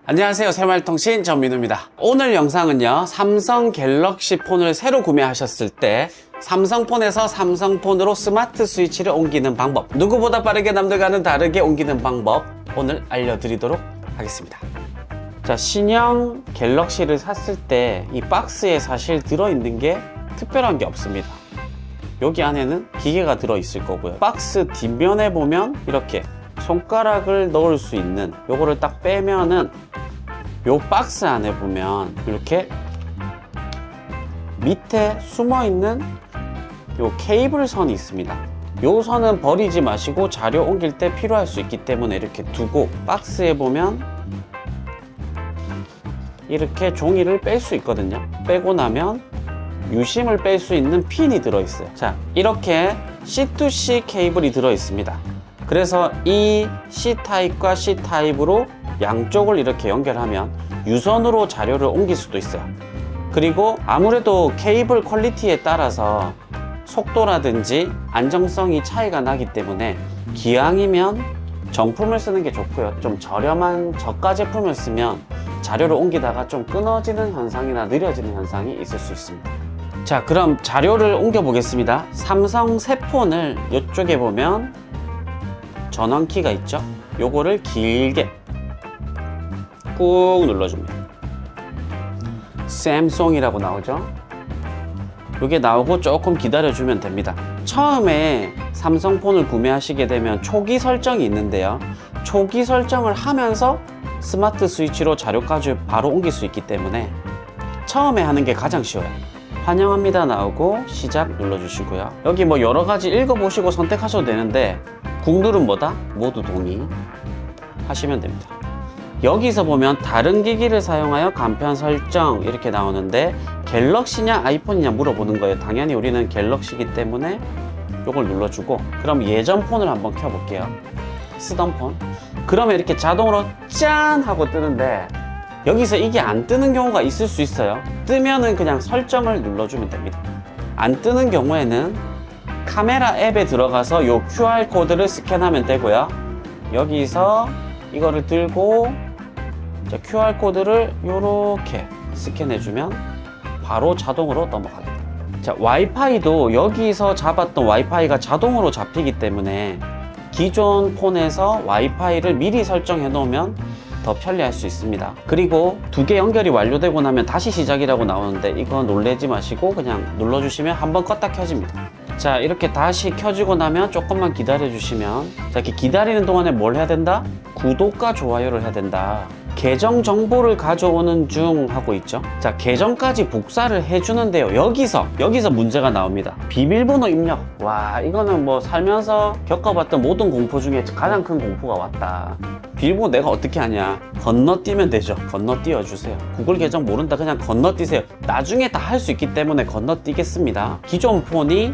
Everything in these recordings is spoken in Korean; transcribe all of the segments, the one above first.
안녕하세요, 새마을통신 전민우입니다. 오늘 영상은요, 삼성 갤럭시 폰을 새로 구매하셨을 때 삼성폰에서 삼성폰으로 스마트 스위치를 옮기는 방법, 누구보다 빠르게 남들과는 다르게 옮기는 방법 오늘 알려드리도록 하겠습니다. 자, 신형 갤럭시를 샀을 때 이 박스에 사실 들어있는 게 특별한 게 없습니다. 여기 안에는 기계가 들어있을 거고요. 박스 뒷면에 보면 이렇게 손가락을 넣을 수 있는, 요거를 딱 빼면은 요 박스 안에 보면 이렇게 밑에 숨어 있는 요 케이블 선이 있습니다. 요 선은 버리지 마시고 자료 옮길 때 필요할 수 있기 때문에 이렇게 두고, 박스에 보면 이렇게 종이를 뺄 수 있거든요. 빼고 나면 유심을 뺄 수 있는 핀이 들어있어요. 자, 이렇게 C2C 케이블이 들어있습니다. 그래서 이 C타입과 C타입으로 양쪽을 이렇게 연결하면 유선으로 자료를 옮길 수도 있어요. 그리고 아무래도 케이블 퀄리티에 따라서 속도라든지 안정성이 차이가 나기 때문에 기왕이면 정품을 쓰는 게 좋고요. 좀 저렴한 저가 제품을 쓰면 자료를 옮기다가 좀 끊어지는 현상이나 느려지는 현상이 있을 수 있습니다. 자, 그럼 자료를 옮겨 보겠습니다. 삼성 새 폰을 이쪽에 보면 전원키가 있죠. 요거를 길게 꾹 눌러줍니다. 샘송이라고 나오죠. 요게 나오고 조금 기다려주면 됩니다. 처음에 삼성폰을 구매하시게 되면 초기 설정이 있는데요, 초기 설정을 하면서 스마트 스위치로 자료까지 바로 옮길 수 있기 때문에 처음에 하는 게 가장 쉬워요. 환영합니다 나오고 시작 눌러주시고요. 여기 뭐 여러가지 읽어보시고 선택하셔도 되는데, 국룰은 뭐다? 모두 동의 하시면 됩니다. 여기서 보면 다른 기기를 사용하여 간편 설정 이렇게 나오는데, 갤럭시냐 아이폰이냐 물어보는 거예요. 당연히 우리는 갤럭시이기 때문에 이걸 눌러주고, 그럼 예전 폰을 한번 켜볼게요. 쓰던 폰. 그러면 이렇게 자동으로 짠 하고 뜨는데, 여기서 이게 안 뜨는 경우가 있을 수 있어요. 뜨면은 그냥 설정을 눌러주면 됩니다. 안 뜨는 경우에는 카메라 앱에 들어가서 요 QR코드를 스캔하면 되고요. 여기서 이거를 들고 QR코드를 요렇게 스캔해주면 바로 자동으로 넘어가게 됩니다. 자, 와이파이도 여기서 잡았던 와이파이가 자동으로 잡히기 때문에 기존 폰에서 와이파이를 미리 설정해 놓으면 더 편리할 수 있습니다. 그리고 두 개 연결이 완료되고 나면 다시 시작이라고 나오는데, 이거 놀라지 마시고 그냥 눌러주시면 한번 껐다 켜집니다. 자, 이렇게 다시 켜지고 나면 조금만 기다려 주시면, 자, 이렇게 기다리는 동안에 뭘 해야 된다? 구독과 좋아요를 해야 된다. 계정 정보를 가져오는 중 하고 있죠. 자, 계정까지 복사를 해주는데요, 여기서 문제가 나옵니다. 비밀번호 입력. 와, 이거는 뭐 살면서 겪어봤던 모든 공포 중에 가장 큰 공포가 왔다. 비밀번호 내가 어떻게 하냐? 건너뛰면 되죠. 건너뛰어 주세요. 구글 계정 모른다, 그냥 건너뛰세요. 나중에 다 할 수 있기 때문에 건너뛰겠습니다. 기존 폰이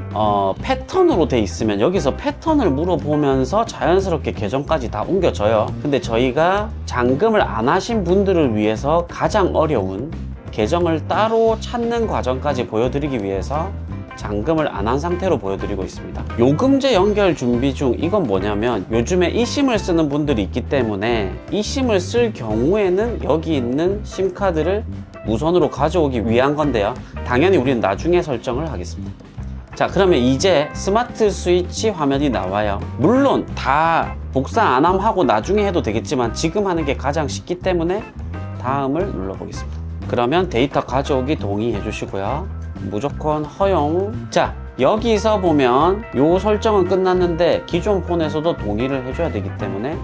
패턴으로 돼 있으면 여기서 패턴을 물어보면서 자연스럽게 계정까지 다 옮겨져요. 근데 저희가 잠금을 안 하신 분들을 위해서 가장 어려운 계정을 따로 찾는 과정까지 보여드리기 위해서 잠금을 안 한 상태로 보여드리고 있습니다. 요금제 연결 준비 중. 이건 뭐냐면, 요즘에 eSIM을 쓰는 분들이 있기 때문에 eSIM을 쓸 경우에는 여기 있는 심카드를 무선으로 가져오기 위한 건데요, 당연히 우리는 나중에 설정을 하겠습니다. 자, 그러면 이제 스마트 스위치 화면이 나와요. 물론 다 복사 안 함 하고 나중에 해도 되겠지만 지금 하는 게 가장 쉽기 때문에 다음을 눌러보겠습니다. 그러면 데이터 가져오기 동의해 주시고요. 무조건 허용. 자, 여기서 보면 요 설정은 끝났는데 기존 폰에서도 동의를 해줘야 되기 때문에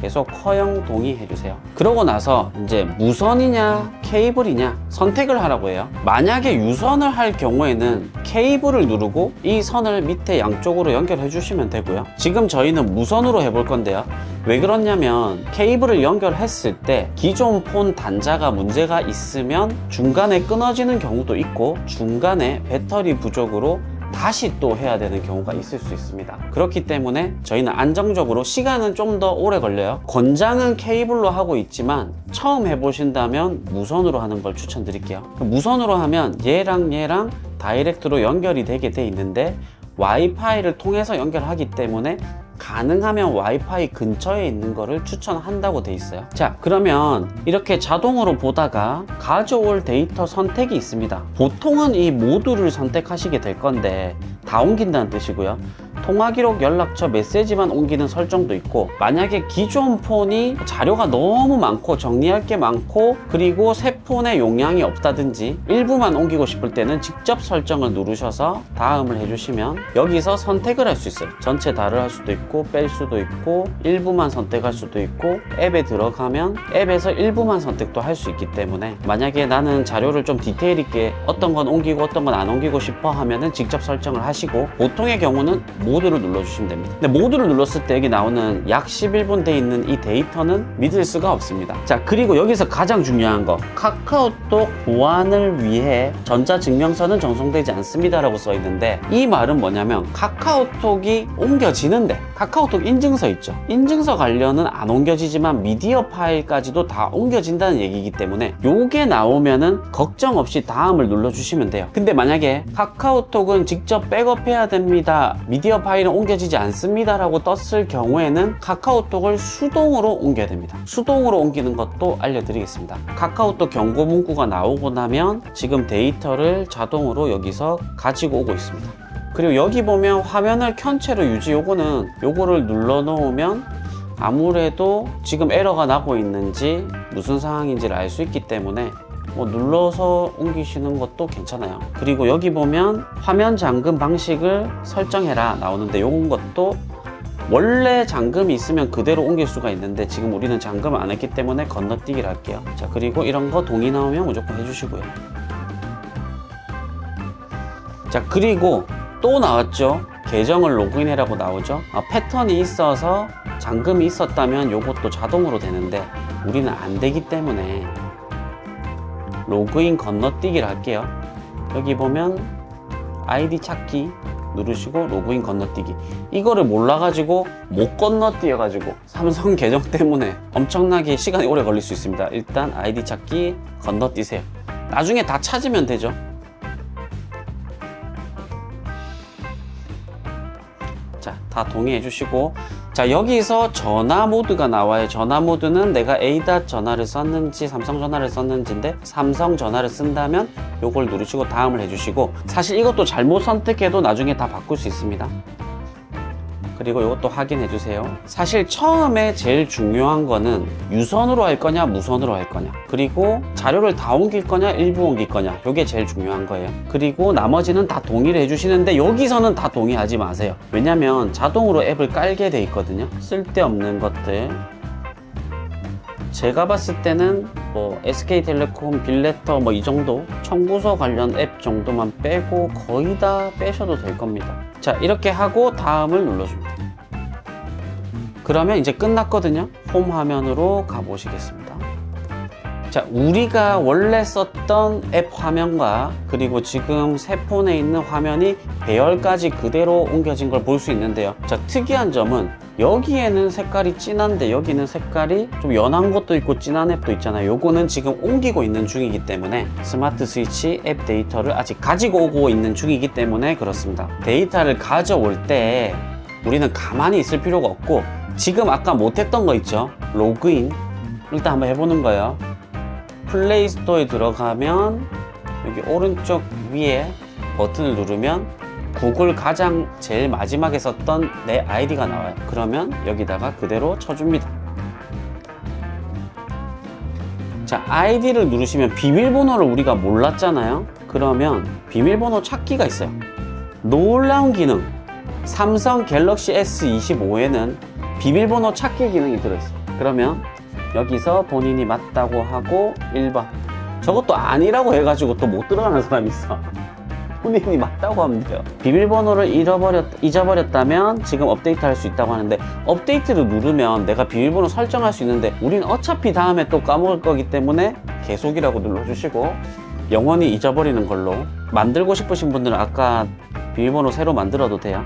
계속 허용 동의해 주세요. 그러고 나서 이제 무선이냐 케이블이냐 선택을 하라고 해요. 만약에 유선을 할 경우에는 케이블을 누르고 이 선을 밑에 양쪽으로 연결해 주시면 되고요. 지금 저희는 무선으로 해볼 건데요, 왜 그러냐면 케이블을 연결했을 때 기존 폰 단자가 문제가 있으면 중간에 끊어지는 경우도 있고, 중간에 배터리 부족으로 다시 또 해야 되는 경우가 있을 수 있습니다. 그렇기 때문에 저희는 안정적으로, 시간은 좀 더 오래 걸려요. 권장은 케이블로 하고 있지만 처음 해보신다면 무선으로 하는 걸 추천드릴게요. 무선으로 하면 얘랑 다이렉트로 연결이 되게 돼 있는데 와이파이를 통해서 연결하기 때문에 가능하면 와이파이 근처에 있는 거를 추천한다고 돼 있어요. 자, 그러면 이렇게 자동으로 보다가 가져올 데이터 선택이 있습니다. 보통은 이 모두를 선택하시게 될 건데 다 옮긴다는 뜻이고요. 통화 기록, 연락처, 메시지만 옮기는 설정도 있고, 만약에 기존 폰이 자료가 너무 많고 정리할 게 많고 그리고 새 폰에 용량이 없다든지 일부만 옮기고 싶을 때는 직접 설정을 누르셔서 다음을 해주시면 여기서 선택을 할 수 있어요. 전체 다를 할 수도 있고 뺄 수도 있고 일부만 선택할 수도 있고, 앱에 들어가면 앱에서 일부만 선택도 할 수 있기 때문에 만약에 나는 자료를 좀 디테일 있게 어떤 건 옮기고 어떤 건 안 옮기고 싶어 하면은 직접 설정을 하시고, 보통의 경우는 모두를 눌러주시면 됩니다. 근데 모두를 눌렀을 때 여기 나오는 약 11분 돼 있는 이 데이터는 믿을 수가 없습니다. 자, 그리고 여기서 가장 중요한 거, 카카오톡 보안을 위해 전자증명서는 전송되지 않습니다 라고 써 있는데, 이 말은 뭐냐면 카카오톡이 옮겨지는데, 카카오톡 인증서 있죠, 인증서 관련은 안 옮겨지지만 미디어 파일까지도 다 옮겨진다는 얘기이기 때문에 요게 나오면은 걱정 없이 다음을 눌러주시면 돼요. 근데 만약에 카카오톡은 직접 백업해야 됩니다, 미디어 파일은 옮겨지지 않습니다 라고 떴을 경우에는 카카오톡을 수동으로 옮겨야 됩니다. 수동으로 옮기는 것도 알려드리겠습니다. 카카오톡 경고 문구가 나오고 나면 지금 데이터를 자동으로 여기서 가지고 오고 있습니다. 그리고 여기 보면 화면을 켠 채로 유지, 요거를 눌러 놓으면 아무래도 지금 에러가 나고 있는지 무슨 상황인지를 알 수 있기 때문에 뭐 눌러서 옮기시는 것도 괜찮아요. 그리고 여기 보면 화면 잠금 방식을 설정해라 나오는데, 요런 것도 원래 잠금이 있으면 그대로 옮길 수가 있는데 지금 우리는 잠금을 안 했기 때문에 건너뛰기를 할게요. 자, 그리고 이런 거 동의 나오면 무조건 해주시고요. 자, 그리고 또 나왔죠, 계정을 로그인해라고 나오죠. 패턴이 있어서 잠금이 있었다면 요것도 자동으로 되는데 우리는 안 되기 때문에 로그인 건너뛰기를 할게요. 여기 보면 아이디 찾기 누르시고 로그인 건너뛰기, 이거를 몰라가지고 못 건너뛰어가지고 삼성 계정 때문에 엄청나게 시간이 오래 걸릴 수 있습니다. 일단 아이디 찾기 건너뛰세요. 나중에 다 찾으면 되죠. 자, 다 동의해 주시고, 자, 여기서 전화 모드가 나와요. 전화 모드는 내가 A.DOT 전화를 썼는지 삼성 전화를 썼는지인데, 삼성 전화를 쓴다면 요걸 누르시고 다음을 해주시고, 사실 이것도 잘못 선택해도 나중에 다 바꿀 수 있습니다. 그리고 이것도 확인해 주세요. 사실 처음에 제일 중요한 거는 유선으로 할 거냐 무선으로 할 거냐, 그리고 자료를 다 옮길 거냐 일부 옮길 거냐, 이게 제일 중요한 거예요. 그리고 나머지는 다 동의를 해주시는데 여기서는 다 동의하지 마세요. 왜냐면 자동으로 앱을 깔게 돼 있거든요. 쓸데없는 것들, 제가 봤을 때는 뭐 SK텔레콤, 빌레터 뭐 이 정도 청구서 관련 앱 정도만 빼고 거의 다 빼셔도 될 겁니다. 자, 이렇게 하고 다음을 눌러줍니다. 그러면 이제 끝났거든요. 홈 화면으로 가보시겠습니다. 자, 우리가 원래 썼던 앱 화면과 그리고 지금 새 폰에 있는 화면이 배열까지 그대로 옮겨진 걸 볼 수 있는데요. 자, 특이한 점은 여기에는 색깔이 진한데 여기는 색깔이 좀 연한 것도 있고 진한 앱도 있잖아요. 요거는 지금 옮기고 있는 중이기 때문에, 스마트 스위치 앱 데이터를 아직 가지고 오고 있는 중이기 때문에 그렇습니다. 데이터를 가져올 때 우리는 가만히 있을 필요가 없고, 지금 아까 못했던 거 있죠, 로그인, 일단 한번 해보는 거예요. 플레이 스토어에 들어가면 여기 오른쪽 위에 버튼을 누르면 구글 가장 제일 마지막에 썼던 내 아이디가 나와요. 그러면 여기다가 그대로 쳐줍니다. 자, 아이디를 누르시면 비밀번호를 우리가 몰랐잖아요. 그러면 비밀번호 찾기가 있어요. 놀라운 기능, 삼성 갤럭시 S25에는 비밀번호 찾기 기능이 들어있습니다. 그러면 여기서 본인이 맞다고 하고 1번, 저것도 아니라고 해가지고 또 못 들어가는 사람이 있어. 본인이 맞다고 하면 돼요. 비밀번호를 잊어버렸다면 지금 업데이트 할 수 있다고 하는데, 업데이트를 누르면 내가 비밀번호 설정할 수 있는데 우린 어차피 다음에 또 까먹을 거기 때문에 계속이라고 눌러주시고, 영원히 잊어버리는 걸로 만들고 싶으신 분들은 아까 비밀번호 새로 만들어도 돼요.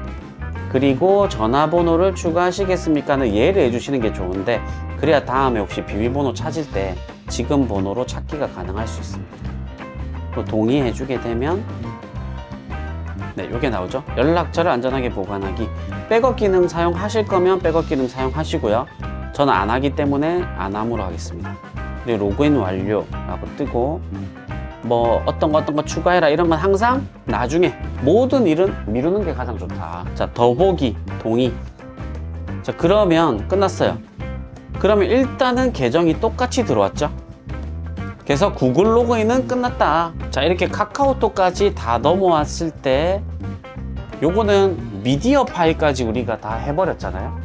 그리고 전화번호를 추가하시겠습니까는 예를 해주시는 게 좋은데, 그래야 다음에 혹시 비밀번호 찾을 때 지금 번호로 찾기가 가능할 수 있습니다. 또 동의해주게 되면 네, 요게 나오죠. 연락처를 안전하게 보관하기. 백업 기능 사용하실 거면 백업 기능 사용하시고요. 저는 안 하기 때문에 안함으로 하겠습니다. 그리고 로그인 완료라고 뜨고 뭐 어떤 거 추가해라 이런 건 항상 나중에, 모든 일은 미루는 게 가장 좋다. 자, 더보기 동의. 자, 그러면 끝났어요. 그러면 일단은 계정이 똑같이 들어왔죠. 그래서 구글 로그인은 끝났다. 자, 이렇게 카카오톡까지 다 넘어왔을 때 요거는 미디어 파일까지 우리가 다 해버렸잖아요.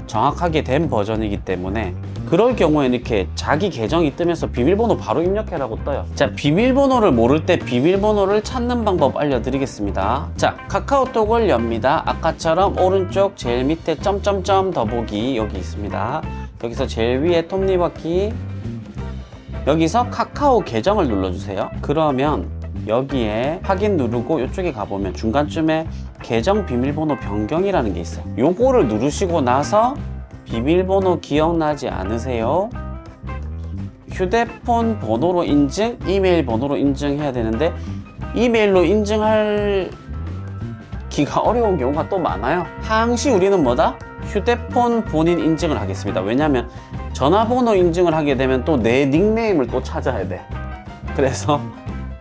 정확하게 된 버전이기 때문에 그럴 경우에 이렇게 자기 계정이 뜨면서 비밀번호 바로 입력해라고 떠요. 자, 비밀번호를 모를 때 비밀번호를 찾는 방법 알려드리겠습니다. 자, 카카오톡을 엽니다. 아까처럼 오른쪽 제일 밑에 점점점 더보기 여기 있습니다. 여기서 제일 위에 톱니바퀴, 여기서 카카오 계정을 눌러주세요. 그러면 여기에 확인 누르고 이쪽에 가보면 중간쯤에 계정 비밀번호 변경이라는 게 있어요. 요거를 누르시고 나서 비밀번호 기억나지 않으세요? 휴대폰 번호로 인증, 이메일 번호로 인증해야 되는데 이메일로 인증할 기가 어려운 경우가 또 많아요. 항시 우리는 뭐다? 휴대폰 본인 인증을 하겠습니다. 왜냐하면 전화번호 인증을 하게 되면 또 내 닉네임을 또 찾아야 돼. 그래서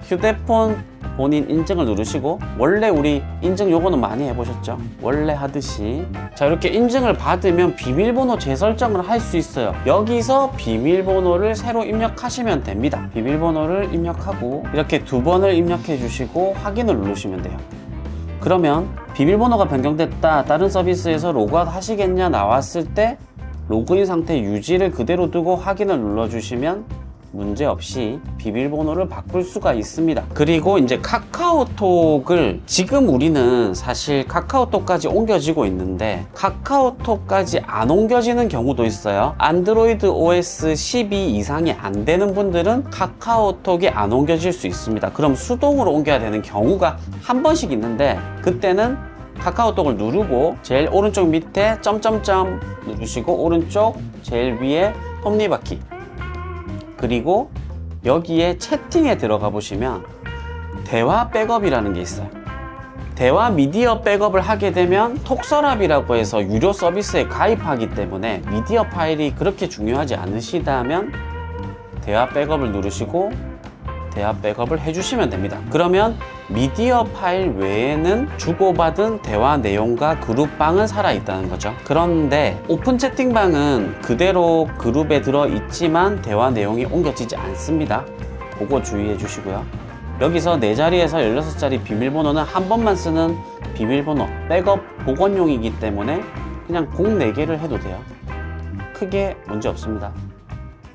휴대폰 본인 인증을 누르시고, 원래 우리 인증 요거는 많이 해보셨죠? 원래 하듯이. 자, 이렇게 인증을 받으면 비밀번호 재설정을 할 수 있어요. 여기서 비밀번호를 새로 입력하시면 됩니다. 비밀번호를 입력하고 이렇게 2번을 입력해 주시고 확인을 누르시면 돼요. 그러면 비밀번호가 변경됐다, 다른 서비스에서 로그아웃 하시겠냐 나왔을 때 로그인 상태 유지를 그대로 두고 확인을 눌러주시면 문제없이 비밀번호를 바꿀 수가 있습니다. 그리고 이제 카카오톡을 지금 우리는 사실 카카오톡까지 옮겨지고 있는데 카카오톡까지 안 옮겨지는 경우도 있어요. 안드로이드 OS 12 이상이 안 되는 분들은 카카오톡이 안 옮겨질 수 있습니다. 그럼 수동으로 옮겨야 되는 경우가 한 번씩 있는데, 그때는 카카오톡을 누르고 제일 오른쪽 밑에 점점점 누르시고 오른쪽 제일 위에 톱니바퀴, 그리고 여기에 채팅에 들어가 보시면 대화 백업이라는 게 있어요. 대화 미디어 백업을 하게 되면 톡서랍이라고 해서 유료 서비스에 가입하기 때문에 미디어 파일이 그렇게 중요하지 않으시다면 대화 백업을 누르시고 대화 백업을 해주시면 됩니다. 그러면 미디어 파일 외에는 주고받은 대화 내용과 그룹방은 살아있다는 거죠. 그런데 오픈 채팅방은 그대로 그룹에 들어있지만 대화 내용이 옮겨지지 않습니다. 그거 주의해 주시고요. 여기서 4자리에서 16자리 비밀번호는 한 번만 쓰는 비밀번호, 백업 복원용이기 때문에 그냥 공 4개를 해도 돼요. 크게 문제 없습니다.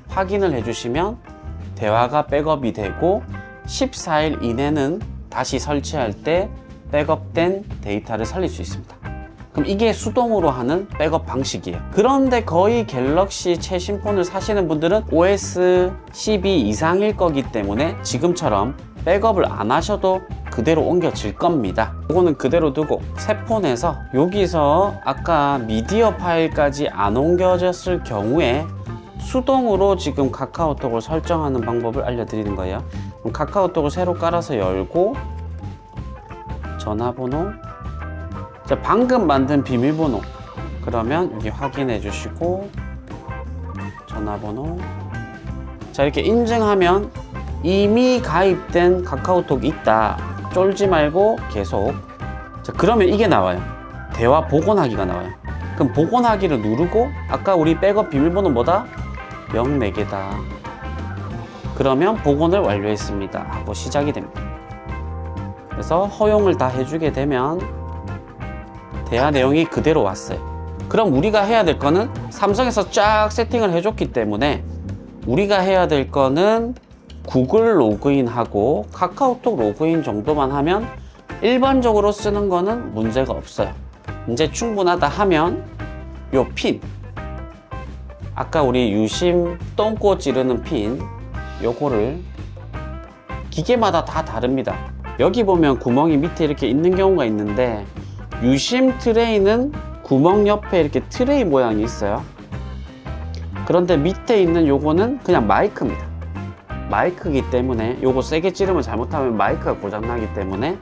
확인을 해주시면 대화가 백업이 되고 14일 이내는 다시 설치할 때 백업된 데이터를 살릴 수 있습니다. 그럼 이게 수동으로 하는 백업 방식이에요. 그런데 거의 갤럭시 최신 폰을 사시는 분들은 OS 12 이상일 거기 때문에 지금처럼 백업을 안 하셔도 그대로 옮겨질 겁니다. 이거는 그대로 두고 새 폰에서 여기서 아까 미디어 파일까지 안 옮겨졌을 경우에 수동으로 지금 카카오톡을 설정하는 방법을 알려드리는 거예요. 그럼 카카오톡을 새로 깔아서 열고 전화번호, 자, 방금 만든 비밀번호, 그러면 여기 확인해 주시고 전화번호, 자, 이렇게 인증하면 이미 가입된 카카오톡이 있다, 쫄지 말고 계속. 자, 그러면 이게 나와요. 대화 복원하기가 나와요. 그럼 복원하기를 누르고 아까 우리 백업 비밀번호 뭐다? 04개다. 그러면 복원을 완료했습니다 하고 시작이 됩니다. 그래서 허용을 다 해주게 되면 대화 내용이 그대로 왔어요. 그럼 우리가 해야 될 거는 삼성에서 쫙 세팅을 해줬기 때문에 우리가 해야 될 거는 구글 로그인하고 카카오톡 로그인 정도만 하면 일반적으로 쓰는 거는 문제가 없어요. 이제 충분하다 하면 요 핀, 아까 우리 유심 똥꼬 찌르는 핀, 요거를 기계마다 다 다릅니다. 여기 보면 구멍이 밑에 이렇게 있는 경우가 있는데 유심 트레이는 구멍 옆에 이렇게 트레이 모양이 있어요. 그런데 밑에 있는 요거는 그냥 마이크입니다. 마이크이기 때문에 요거 세게 찌르면 잘못하면 마이크가 고장나기 때문에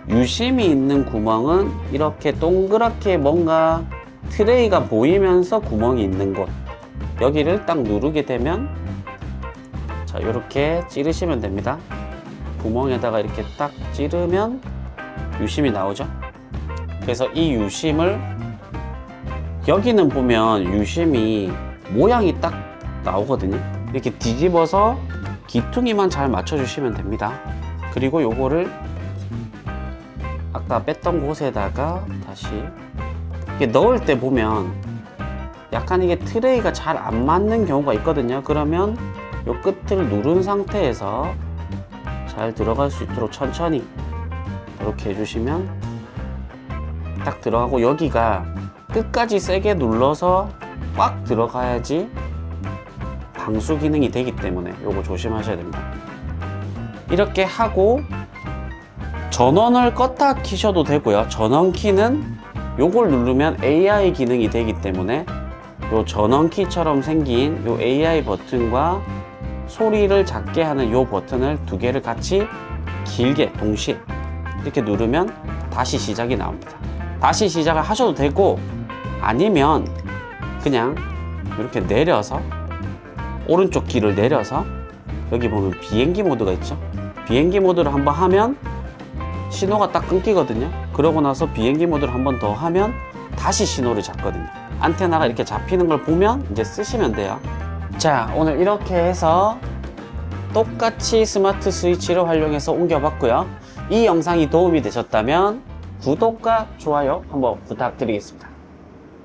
유심이 있는 구멍은 이렇게 동그랗게 뭔가 트레이가 보이면서 구멍이 있는 곳, 여기를 딱 누르게 되면 자, 이렇게 찌르시면 됩니다. 구멍에다가 이렇게 딱 찌르면 유심이 나오죠. 그래서 이 유심을, 여기는 보면 유심이 모양이 딱 나오거든요. 이렇게 뒤집어서 기퉁이만 잘 맞춰주시면 됩니다. 그리고 요거를 아까 뺐던 곳에다가 다시 이게 넣을 때 보면 약간 이게 트레이가 잘 안 맞는 경우가 있거든요. 그러면 요 끝을 누른 상태에서 잘 들어갈 수 있도록 천천히 이렇게 해주시면 딱 들어가고, 여기가 끝까지 세게 눌러서 꽉 들어가야지 방수 기능이 되기 때문에 요거 조심하셔야 됩니다. 이렇게 하고 전원을 껐다 키셔도 되고요. 전원 키는 요걸 누르면 AI 기능이 되기 때문에 요 전원 키처럼 생긴 요 AI 버튼과 소리를 작게 하는 요 버튼을 두 개를 같이 길게 동시에 이렇게 누르면 다시 시작이 나옵니다. 다시 시작을 하셔도 되고, 아니면 그냥 이렇게 내려서 오른쪽 길을 내려서 여기 보면 비행기 모드가 있죠. 비행기 모드를 한번 하면 신호가 딱 끊기거든요. 그러고 나서 비행기 모드를 한번 더 하면 다시 신호를 잡거든요. 안테나가 이렇게 잡히는 걸 보면 이제 쓰시면 돼요. 자, 오늘 이렇게 해서 똑같이 스마트 스위치를 활용해서 옮겨봤고요. 이 영상이 도움이 되셨다면 구독과 좋아요 한번 부탁드리겠습니다.